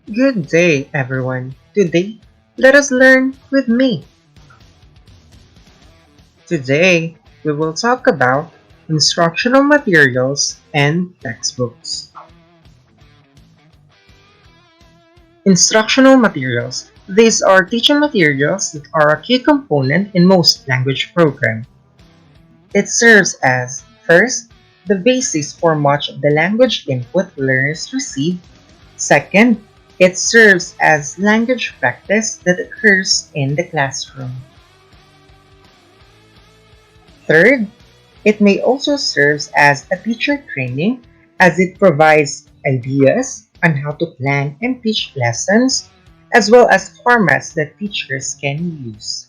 Good day, everyone. Today, let us learn with me. Today, we will talk about instructional materials and textbooks. Instructional materials. These are teaching materials that are a key component in most language programs. It serves as, first, the basis for much of the language input learners receive. Second, it serves as language practice that occurs in the classroom. Third, it may also serve as a teacher training as it provides ideas on how to plan and teach lessons as well as formats that teachers can use.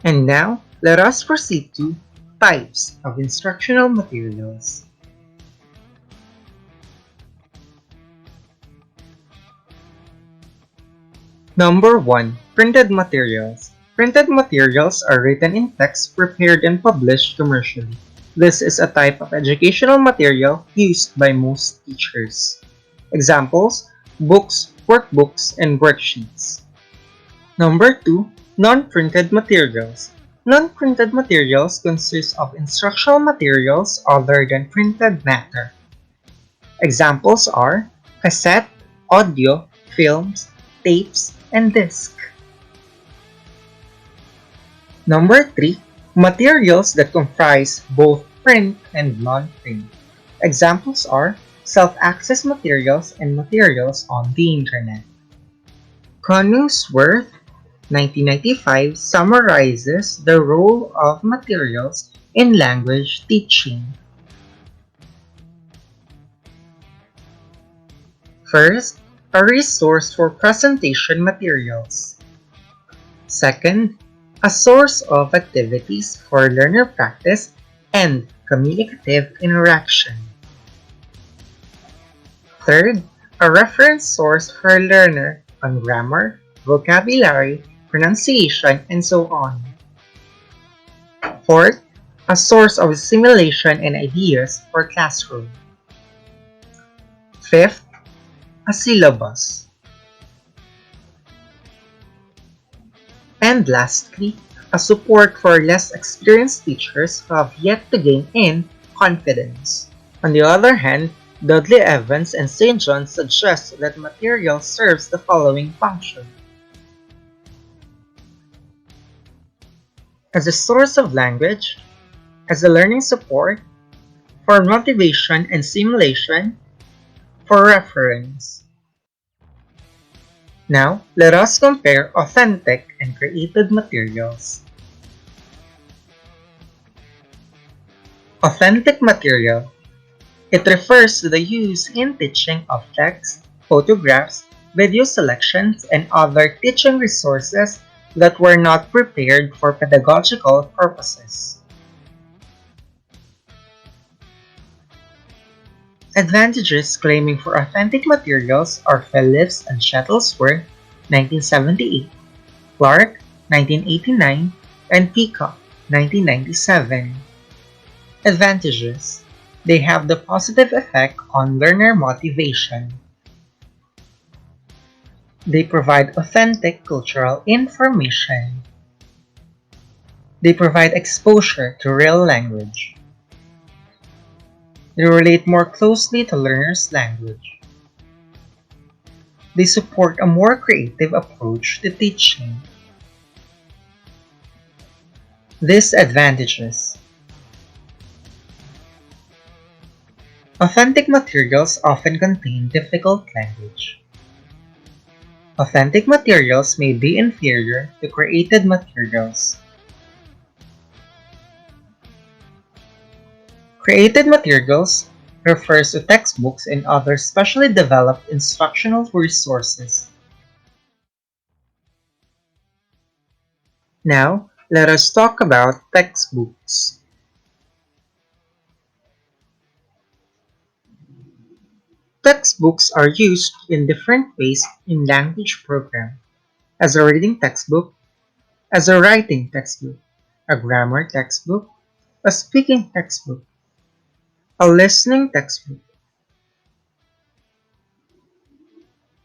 And now, let us proceed to types of instructional materials. Number 1. Printed materials. Printed materials are written in text prepared and published commercially. This is a type of educational material used by most teachers. Examples: books, workbooks, and worksheets. Number 2. Non-printed materials. Non-printed materials consist of instructional materials other than printed matter. Examples are cassette, audio, films, tapes, and disc. Number 3. Materials that comprise both print and non-print. Examples are self-access materials and materials on the internet. Conningsworth, 1995, summarizes the role of materials in language teaching. First, a resource for presentation materials. Second, a source of activities for learner practice and communicative interaction. Third, a reference source for a learner on grammar, vocabulary, pronunciation, and so on. Fourth, a source of simulation and ideas for classroom. Fifth, a syllabus. And lastly, a support for less experienced teachers who have yet to gain in confidence. On the other hand, Dudley Evans and St. John suggest that material serves the following function: as a source of language, as a learning support, for motivation and simulation, for reference. Now, let us compare authentic and created materials. Authentic material. It refers to the use in teaching of text, photographs, video selections, and other teaching resources that were not prepared for pedagogical purposes. Advantages claiming for authentic materials are Phillips and Shuttlesworth, 1978, Clark, 1989, and Peacock, 1997. Advantages: they have the positive effect on learner motivation. They provide authentic cultural information. They provide exposure to real language. They relate more closely to learners' language. They support a more creative approach to teaching. Disadvantages: authentic materials often contain difficult language. Authentic materials may be inferior to created materials. Created materials refers to textbooks and other specially developed instructional resources. Now, let us talk about textbooks. Textbooks are used in different ways in language program: as a reading textbook, as a writing textbook, a grammar textbook, a speaking textbook, a listening textbook.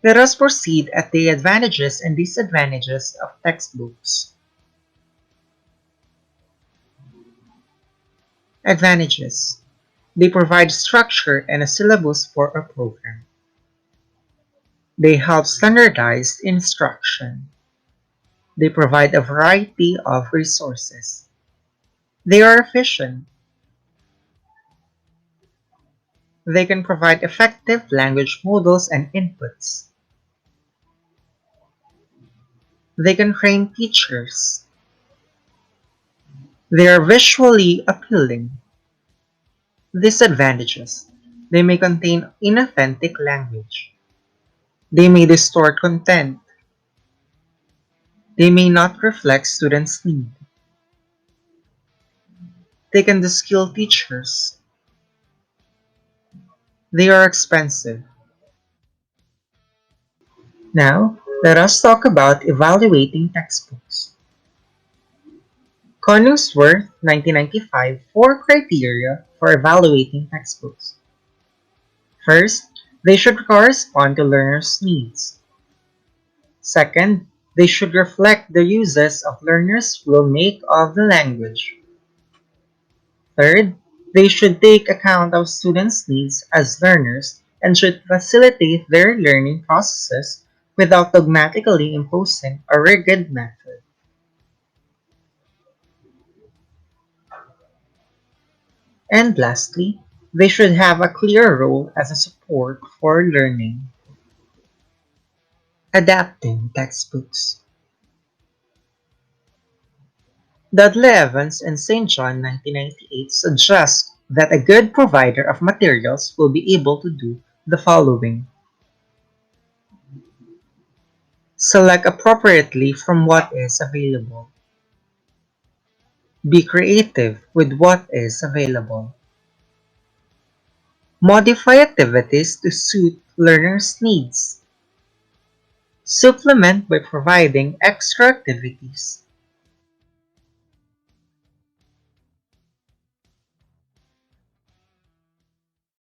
Let us proceed at the advantages and disadvantages of textbooks. Advantages: they provide structure and a syllabus for a program. They help standardize instruction. They provide a variety of resources. They are efficient. They can provide effective language models and inputs. They can train teachers. They are visually appealing. Disadvantages: they may contain inauthentic language. They may distort content. They may not reflect students' need. They can de-skill teachers. They are expensive. Now, let us talk about evaluating textbooks. Coningsworth, 1995, four criteria for evaluating textbooks. First, they should correspond to learners' needs. Second, they should reflect the uses of learners will make of the language. Third, they should take account of students' needs as learners and should facilitate their learning processes without dogmatically imposing a rigid method. And lastly, they should have a clear role as a support for learning. Adapting textbooks. Dudley Evans and St. John 1998 suggest that a good provider of materials will be able to do the following. Select appropriately from what is available. Be creative with what is available. Modify activities to suit learners' needs. Supplement by providing extra activities.